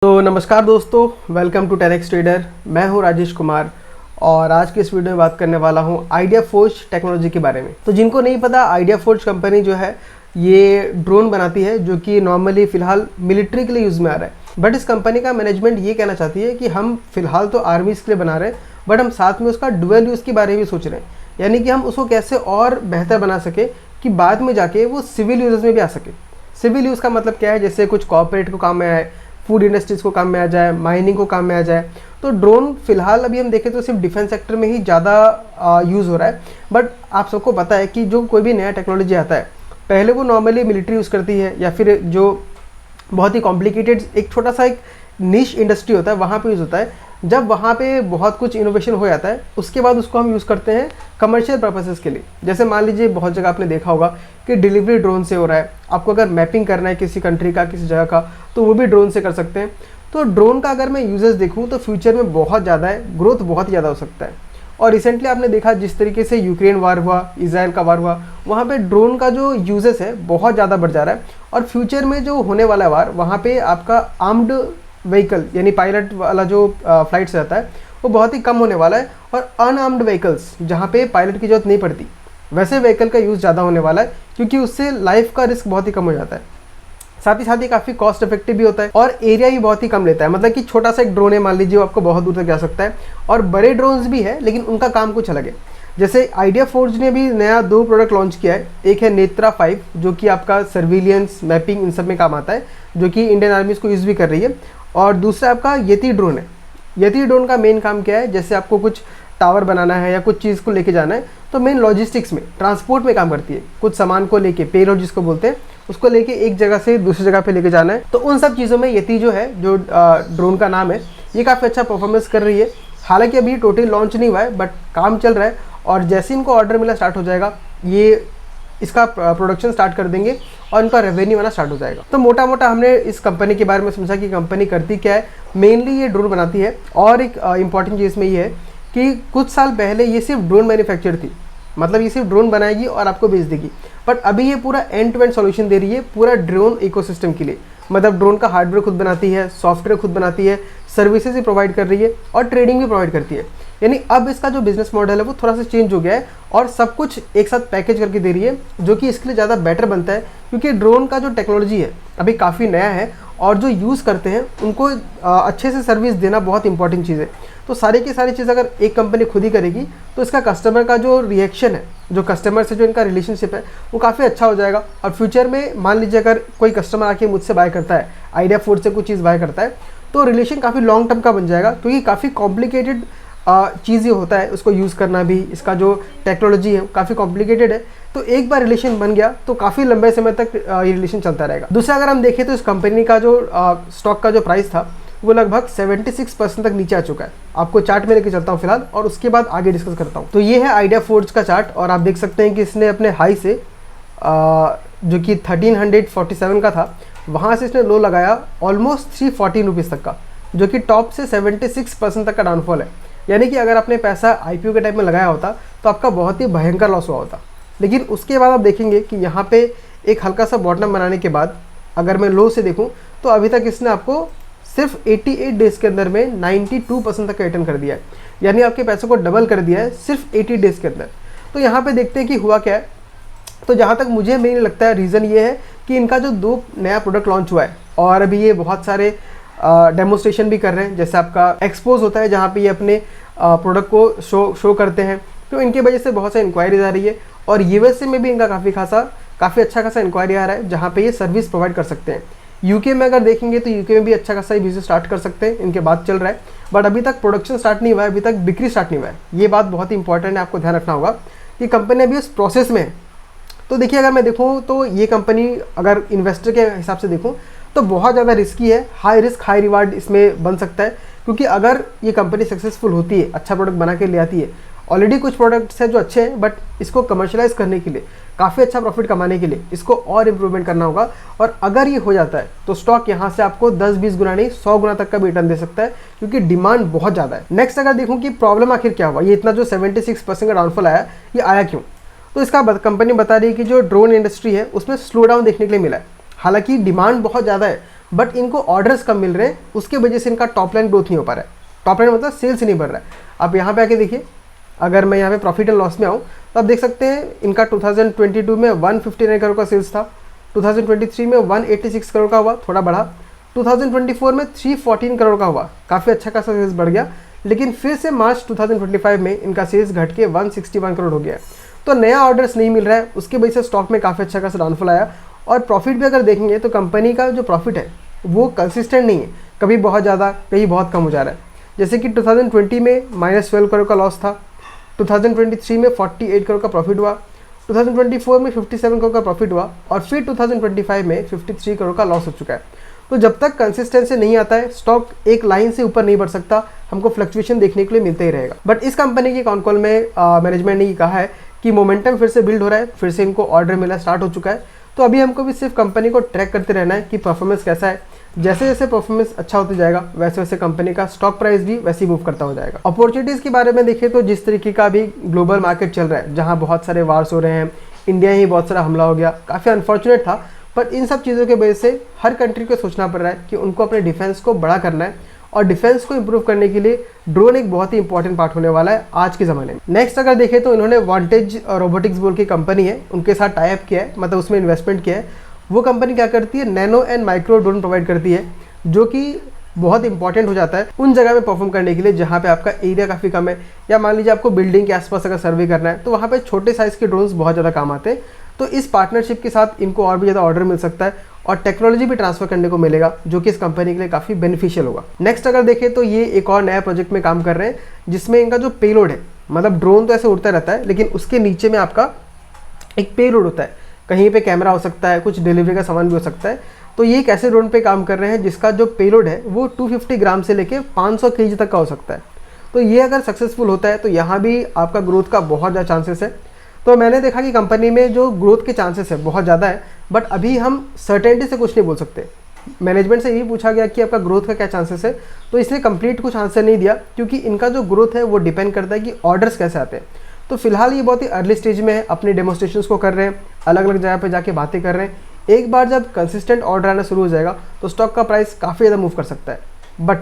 तो नमस्कार दोस्तों, वेलकम टू 10x ट्रेडर। मैं हूं राजेश कुमार और आज के इस वीडियो में बात करने वाला हूं आइडिया फोर्ज टेक्नोलॉजी के बारे में। तो जिनको नहीं पता, आइडिया फोर्ज कंपनी जो है ये ड्रोन बनाती है जो कि नॉर्मली फ़िलहाल मिलिट्री के लिए यूज़ में आ रहा है। बट इस कंपनी का मैनेजमेंट ये कहना चाहती है कि हम फ़िलहाल तो आर्मीज़ के लिए बना रहे हैं, बट हम साथ में उसका डुअल यूज़ के बारे में भी सोच रहे हैं, यानी कि हम उसको कैसे और बेहतर बना सके कि बाद में जाके वो सिविल यूज़ में भी आ सके। सिविल यूज़ का मतलब क्या है, जैसे कुछ कॉर्पोरेट को काम में आए, फूड इंडस्ट्रीज़ को काम में आ जाए, माइनिंग को काम में आ जाए। तो ड्रोन फिलहाल अभी हम देखें तो सिर्फ डिफेंस सेक्टर में ही ज़्यादा यूज़ हो रहा है। बट आप सबको पता है कि जो कोई भी नया टेक्नोलॉजी आता है, पहले वो नॉर्मली मिलिट्री यूज़ करती है या फिर जो बहुत ही कॉम्प्लिकेटेड एक छोटा सा एक निश इंडस्ट्री होता है वहाँ पे यूज़ होता है। जब वहाँ पे बहुत कुछ इनोवेशन हो जाता है, उसके बाद उसको हम यूज़ करते हैं कमर्शियल पर्पसेस के लिए। जैसे मान लीजिए बहुत जगह आपने देखा होगा कि डिलीवरी ड्रोन से हो रहा है। आपको अगर मैपिंग करना है किसी कंट्री का, किसी जगह का, तो वो भी ड्रोन से कर सकते हैं। तो ड्रोन का अगर मैं यूजेस देखूँ तो फ्यूचर में बहुत ज़्यादा है, ग्रोथ बहुत ही ज़्यादा हो सकता है। और रिसेंटली आपने देखा जिस तरीके से यूक्रेन वार हुआ, इजराइल का वार हुआ, वहाँ पे ड्रोन का जो यूजेस है बहुत ज़्यादा बढ़ जा रहा है। और फ्यूचर में जो होने वाला है वार, वहाँ पे आपका आर्म्ड व्हीकल यानी पायलट वाला जो फ्लाइट्स रहता है वो बहुत ही कम होने वाला है। और अनआर्म्ड व्हीकल्स जहाँ पे पायलट की जरूरत नहीं पड़ती, वैसे व्हीकल का यूज़ ज़्यादा होने वाला है, क्योंकि उससे लाइफ का रिस्क बहुत ही कम हो जाता है। साथ ही काफ़ी कॉस्ट इफेक्टिव भी होता है और एरिया भी बहुत ही कम लेता है। मतलब कि छोटा सा एक ड्रोन है, मान लीजिए, वो आपको बहुत दूर तक जा सकता है। और बड़े ड्रोन्स भी है, लेकिन उनका काम कुछ अलग है। जैसे आइडिया फोर्ज ने भी नया 2 प्रोडक्ट लॉन्च किया है। एक है नेत्रा 5 जो कि आपका सर्विलियंस, मैपिंग, इन सब में काम आता है, जो कि इंडियन आर्मी इसको यूज़ भी कर रही है। और दूसरा आपका यति ड्रोन है। यति ड्रोन का मेन काम क्या है, जैसे आपको कुछ टावर बनाना है या कुछ चीज़ को लेके जाना है, तो मेन लॉजिस्टिक्स में, ट्रांसपोर्ट में काम करती है। कुछ सामान को लेके, पेलोड जिसको बोलते हैं, उसको लेके एक जगह से दूसरी जगह पे लेके जाना है। तो उन सब चीज़ों में यति जो है, जो ड्रोन का नाम है, ये काफ़ी अच्छा परफॉर्मेंस कर रही है। हालांकि अभी टोटली लॉन्च नहीं हुआ है, बट काम चल रहा है। और जैसे इनको ऑर्डर मिलना स्टार्ट हो जाएगा, ये इसका प्रोडक्शन स्टार्ट कर देंगे और इनका रेवेन्यू आना स्टार्ट हो जाएगा। तो मोटा मोटा हमने इस कंपनी के बारे में समझा कि कंपनी करती क्या है। मेनली ये ड्रोन बनाती है। और एक इंपॉर्टेंट चीज़ इसमें ये है कि कुछ साल पहले ये सिर्फ ड्रोन मैन्युफैक्चर थी, मतलब ये सिर्फ ड्रोन बनाएगी और आपको बेच देगी। बट अभी ये पूरा एंड टू एंड सॉल्यूशन दे रही है पूरा ड्रोन इकोसिस्टम के लिए। मतलब ड्रोन का हार्डवेयर खुद बनाती है, सॉफ्टवेयर खुद बनाती है, सर्विसेज भी प्रोवाइड कर रही है और ट्रेडिंग भी प्रोवाइड करती है। यानी अब इसका जो बिजनेस मॉडल है वो थोड़ा सा चेंज हो गया है और सब कुछ एक साथ पैकेज करके दे रही है, जो कि इसके लिए ज़्यादा बेटर बनता है। क्योंकि ड्रोन का जो टेक्नोलॉजी है अभी काफ़ी नया है और जो यूज़ करते हैं उनको अच्छे से सर्विस देना बहुत इंपॉर्टेंट चीज़ है। तो सारी की सारी चीज़ अगर एक कंपनी खुद ही करेगी तो इसका कस्टमर का जो रिएक्शन है, जो कस्टमर से जो इनका रिलेशनशिप है, वो काफ़ी अच्छा हो जाएगा। और फ्यूचर में मान लीजिए अगर कोई कस्टमर आके मुझसे बाय करता है, आइडिया फोर्ज से कुछ चीज़ बाय करता है, तो रिलेशन काफ़ी लॉन्ग टर्म का बन जाएगा। क्योंकि काफ़ी कॉम्प्लिकेटेड चीज़ ये होता है, उसको यूज़ करना भी, इसका जो टेक्नोलॉजी है काफ़ी कॉम्प्लिकेटेड है। तो एक बार रिलेशन बन गया तो काफ़ी लंबे समय तक ये रिलेशन चलता रहेगा। दूसरा अगर हम देखें तो इस कंपनी का जो स्टॉक का जो प्राइस था वो लगभग 76% तक नीचे आ चुका है। आपको चार्ट में लेके चलता हूँ फिलहाल और उसके बाद आगे डिस्कस करता हूँ। तो ये है आइडिया फोर्ज का चार्ट और आप देख सकते हैं कि इसने अपने हाई से जो कि 1347 का था, वहाँ से इसने लो लगाया ऑलमोस्ट 314 रुपीज़ तक का, जो कि टॉप से 76% तक का डाउनफॉल है। यानी कि अगर आपने पैसा IPO के टाइम में लगाया होता तो आपका बहुत ही भयंकर लॉस हुआ होता। लेकिन उसके बाद आप देखेंगे कि यहाँ पे एक हल्का सा बॉटम बनाने के बाद अगर मैं लो से देखूँ तो अभी तक इसने आपको सिर्फ 88 डेज़ के अंदर में 92% तक का रिटर्न कर दिया है। यानी आपके पैसों को डबल कर दिया है सिर्फ 80 डेज़ के अंदर। तो यहाँ पे देखते हैं कि हुआ क्या है। तो जहाँ तक मुझे मेन लगता है रीज़न ये है कि इनका जो 2 नया प्रोडक्ट लॉन्च हुआ है और अभी ये बहुत सारे डेमोस्ट्रेशन भी कर रहे हैं। जैसे आपका एक्सपोज होता है जहाँ पे ये अपने प्रोडक्ट को शो करते हैं, तो इनकी वजह से बहुत सारी इंक्वायरीज आ रही है। और USA में भी इनका काफ़ी अच्छा खासा इंक्वायरी आ रहा है, जहाँ पे ये सर्विस प्रोवाइड कर सकते हैं। UK में अगर देखेंगे तो UK में भी अच्छा खासा ही बिजनेस स्टार्ट कर सकते हैं, इनके बात चल रहा है। बट अभी तक प्रोडक्शन स्टार्ट नहीं हुआ है, अभी तक बिक्री स्टार्ट नहीं हुआ है। ये बात बहुत ही इंपॉर्टेंट है, आपको ध्यान रखना होगा कि कंपनी अभी उस प्रोसेस में है। तो देखिए, अगर मैं देखूँ तो ये कंपनी अगर इन्वेस्टर के हिसाब से देखूँ तो बहुत ज़्यादा रिस्की है। हाई रिस्क हाई रिवार्ड इसमें बन सकता है, क्योंकि अगर ये कंपनी सक्सेसफुल होती है, अच्छा प्रोडक्ट बना के ले आती है, ऑलरेडी कुछ प्रोडक्ट्स हैं जो अच्छे हैं, बट इसको कमर्शलाइज करने के लिए, काफ़ी अच्छा प्रॉफिट कमाने के लिए इसको और इम्प्रूवमेंट करना होगा। और अगर ये हो जाता है तो स्टॉक यहाँ से आपको 10-20 गुना नहीं 100 गुना तक का भी रिटर्न दे सकता है, क्योंकि डिमांड बहुत ज़्यादा है। नेक्स्ट अगर देखूँ कि प्रॉब्लम आखिर क्या हुआ, ये इतना जो 76% का डाउनफॉल आया, ये आया क्यों? तो इसका कंपनी बता रही है कि जो ड्रोन इंडस्ट्री है उसमें स्लो डाउन देखने के लिए मिला है। हालांकि डिमांड बहुत ज़्यादा है, बट इनको ऑर्डर्स कम मिल रहे हैं, उसके वजह से इनका टॉप लाइन ग्रोथ नहीं हो पा रहा है। टॉप लाइन मतलब सेल्स नहीं बढ़ रहा है। आप यहाँ पे आके देखिए, अगर मैं यहाँ पे प्रॉफिट एंड लॉस में आऊँ तो आप देख सकते हैं इनका 2022 में 159 करोड़ का सेल्स था, 2023 में 186 करोड़ का हुआ, थोड़ा बढ़ा, 2024 में 314 करोड़ का हुआ, काफ़ी अच्छा खासा सेल्स बढ़ गया। लेकिन फिर से मार्च 2025 में इनका सेल्स घट के 161 करोड़ हो गया। तो नया ऑर्डर्स नहीं मिल रहा है, उसके वजह से स्टॉक में काफ़ी अच्छा खासा डाउनफॉल आया। और प्रॉफिट भी अगर देखेंगे तो कंपनी का जो प्रॉफिट है वो कंसिस्टेंट नहीं है, कभी बहुत ज़्यादा कहीं बहुत कम हो जा रहा है। जैसे कि 2020 में -12 करोड़ का लॉस था, 2023 में 48 करोड़ का प्रॉफिट हुआ, 2024 में 57 करोड़ का प्रॉफिट हुआ और फिर 2025 में 53 करोड़ का लॉस हो चुका है। तो जब तक कंसिस्टेंसी नहीं आता है, स्टॉक एक लाइन से ऊपर नहीं बढ़ सकता, हमको फ्लक्चुएशन देखने के लिए मिलते ही रहेगा। बट इस कंपनी की कॉन कॉल में मैनेजमेंट ने ये कहा है कि मोमेंटम फिर से बिल्ड हो रहा है, फिर से इनको ऑर्डर मिलना स्टार्ट हो चुका है। तो अभी हमको भी सिर्फ कंपनी को ट्रैक करते रहना है कि परफॉर्मेंस कैसा है। जैसे जैसे परफॉर्मेंस अच्छा होता जाएगा वैसे वैसे कंपनी का स्टॉक प्राइस भी वैसे ही मूव करता हो जाएगा। अपॉर्चुनिटीज़ के बारे में देखें तो जिस तरीके का अभी ग्लोबल मार्केट चल रहा है, जहाँ बहुत सारे वार्स हो रहे हैं, इंडिया ही बहुत सारा हमला हो गया, काफ़ी अनफॉर्चुनेट था। पर इन सब चीज़ों की वजह से हर कंट्री को सोचना पड़ रहा है कि उनको अपने डिफेंस को बड़ा करना है, और डिफेंस को इंप्रूव करने के लिए ड्रोन एक बहुत ही इंपॉर्टेंट पार्ट होने वाला है आज के ज़माने में। नेक्स्ट अगर देखें तो इन्होंने वांटेज रोबोटिक्स बोल की कंपनी है, उनके साथ टाई अप किया है, मतलब उसमें इन्वेस्टमेंट किया है। वो कंपनी क्या करती है, nano and micro drone provide करती है, जो कि बहुत इंपॉर्टेंट हो जाता है उन जगह में परफॉर्म करने के लिए जहाँ पे आपका एरिया काफ़ी कम है, या मान लीजिए आपको बिल्डिंग के आसपास अगर सर्वे करना है तो वहाँ पे छोटे साइज़ के ड्रोन्स बहुत ज़्यादा काम आते हैं। तो इस पार्टनरशिप के साथ इनको और भी ज़्यादा ऑर्डर मिल सकता है और टेक्नोलॉजी भी ट्रांसफर करने को मिलेगा, जो कि इस कंपनी के लिए काफ़ी बेनिफिशियल होगा। नेक्स्ट अगर देखें तो ये एक और नया प्रोजेक्ट में काम कर रहे हैं, जिसमें इनका जो पेलोड है, मतलब ड्रोन तो ऐसे उड़ता रहता है लेकिन उसके नीचे में आपका एक पेलोड होता है, कहीं पे कैमरा हो सकता है, कुछ डिलीवरी का सामान भी हो सकता है। तो ये एक ऐसे ड्रोन पे काम कर रहे हैं जिसका जो पेलोड है वो 250 ग्राम से लेके 500 केजी तक का हो सकता है। तो ये अगर सक्सेसफुल होता है तो यहाँ भी आपका ग्रोथ का बहुत ज़्यादा चांसेस है। तो मैंने देखा कि कंपनी में जो ग्रोथ के चांसेस है बहुत ज़्यादा है, बट अभी हम सर्टेनिटी से कुछ नहीं बोल सकते। मैनेजमेंट से यही पूछा गया कि आपका ग्रोथ का क्या चांसेस है, तो इसने कंप्लीट कुछ आंसर नहीं दिया, क्योंकि इनका जो ग्रोथ है वो डिपेंड करता है कि ऑर्डर्स कैसे आते हैं। तो फिलहाल ये बहुत ही अर्ली स्टेज में है, अपने डेमोस्ट्रेशंस को कर रहे हैं, अलग अलग जगह पे जाके बातें कर रहे हैं। एक बार जब कंसिस्टेंट ऑर्डर आना शुरू हो जाएगा तो स्टॉक का प्राइस काफ़ी ज़्यादा मूव कर सकता है। बट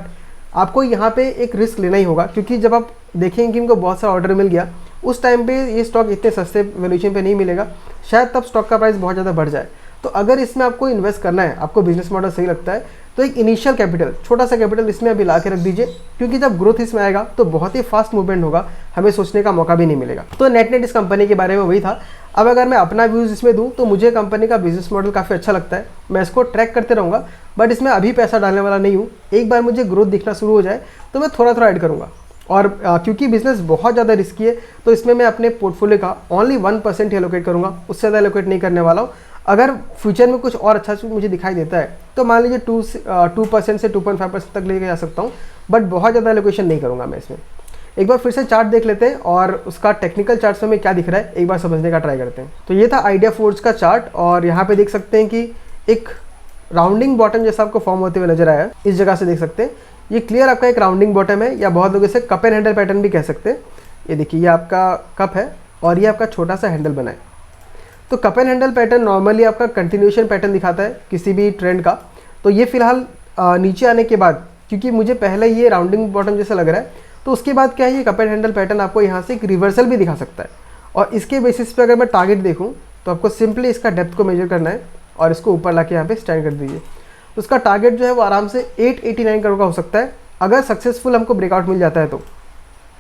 आपको यहाँ पे एक रिस्क लेना ही होगा, क्योंकि जब आप देखेंगे कि इनको बहुत सारा ऑर्डर मिल गया, उस टाइम पे ये स्टॉक इतने सस्ते वैल्यूएशन पे नहीं मिलेगा, शायद तब स्टॉक का प्राइस बहुत ज़्यादा बढ़ जाए। तो अगर इसमें आपको इन्वेस्ट करना है, आपको बिजनेस मॉडल सही लगता है, तो एक इनिशियल कैपिटल, छोटा सा कैपिटल इसमें अभी ला के रख दीजिए, क्योंकि जब ग्रोथ इसमें आएगा तो बहुत ही फास्ट मूवमेंट होगा, हमें सोचने का मौका भी नहीं मिलेगा। तो नेट इस कंपनी के बारे में वही था। अब अगर मैं अपना व्यूज़ इसमें दूं तो मुझे कंपनी का बिजनेस मॉडल काफ़ी अच्छा लगता है, मैं इसको ट्रैक करते रहूँगा, बट इसमें अभी पैसा डालने वाला नहीं हूँ। एक बार मुझे ग्रोथ दिखना शुरू हो जाए तो मैं थोड़ा थोड़ा ऐड करूँगा। और क्योंकि बिजनेस बहुत ज़्यादा रिस्की है तो इसमें मैं अपने पोर्टफोलियो का ओनली 1% ही एलोकेट करूँगा, उससे ज़्यादा एलोकेट नहीं करने वाला हूँ। अगर फ्यूचर में कुछ और अच्छा मुझे दिखाई देता है तो मान लीजिए 2% से 2.5% तक लेके जा सकता हूँ, बट बहुत ज़्यादा एलोकेशन नहीं करूँगा मैं इसमें। एक बार फिर से चार्ट देख लेते हैं और उसका टेक्निकल चार्ट में क्या दिख रहा है एक बार समझने का ट्राई करते हैं। तो ये था आइडिया फोर्ज का चार्ट, और यहाँ पे देख सकते हैं कि एक राउंडिंग बॉटम जैसा आपको फॉर्म होते हुए नजर आया, इस जगह से देख सकते हैं। ये क्लियर आपका एक राउंडिंग बॉटम है, या बहुत लोग इसे कप एंड हैंडल पैटर्न भी कह सकते हैं। ये देखिए, ये आपका कप है और ये आपका छोटा सा हैंडल बना है। तो cup and handle pattern normally आपका कंटिन्यूएशन पैटर्न दिखाता है किसी भी ट्रेंड का। तो ये फिलहाल नीचे आने के बाद, क्योंकि मुझे पहले ये राउंडिंग बॉटम जैसा लग रहा है, तो उसके बाद क्या है, ये कप एंड हैंडल पैटर्न आपको यहाँ से एक रिवर्सल भी दिखा सकता है। और इसके बेसिस पे अगर मैं टारगेट देखूँ तो आपको सिंपली इसका डेप्थ को मेजर करना है और इसको ऊपर ला के यहाँ पे स्टैंड कर दीजिए। तो उसका टारगेट जो है वो आराम से 889 करोड़ का हो सकता है, अगर सक्सेसफुल हमको ब्रेकआउट मिल जाता है तो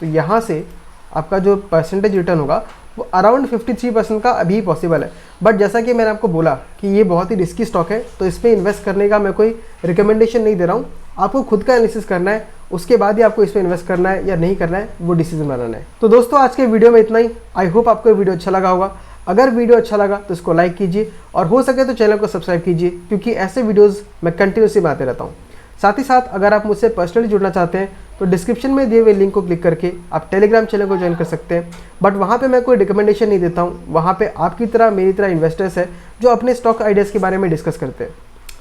यहाँ से आपका जो परसेंटेज रिटर्न होगा वो अराउंड 53% का अभी पॉसिबल है। बट जैसा कि मैंने आपको बोला कि ये बहुत ही रिस्की स्टॉक है, तो इसमें इन्वेस्ट करने का मैं कोई रिकमेंडेशन नहीं दे रहा हूँ। आपको खुद का एनालिसिस करना है, उसके बाद ही आपको इसमें इन्वेस्ट करना है या नहीं करना है, वो डिसीजन बनाना है। तो दोस्तों, आज के वीडियो में इतना ही। आई होप आपको वीडियो अच्छा लगा होगा। अगर वीडियो अच्छा लगा तो इसको लाइक कीजिए और हो सके तो चैनल को सब्सक्राइब कीजिए, क्योंकि ऐसे वीडियोज़ मैं कंटिन्यूसली बनाते रहता हूँ। साथ ही साथ अगर आप मुझसे पर्सनली जुड़ना चाहते हैं तो डिस्क्रिप्शन में दिए हुए लिंक को क्लिक करके आप टेलीग्राम चैनल को ज्वाइन कर सकते हैं। बट वहाँ पे मैं कोई रिकमेंडेशन नहीं देता हूँ, वहाँ पे आपकी तरह मेरी तरह इन्वेस्टर्स है जो अपने स्टॉक आइडियाज़ के बारे में डिस्कस करते हैं।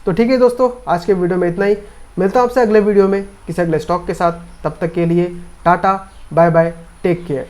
तो ठीक है दोस्तों, आज के वीडियो में इतना ही। मिलता हूँ आपसे अगले वीडियो में किसी अगले स्टॉक के साथ। तब तक के लिए tata, bye bye, take care.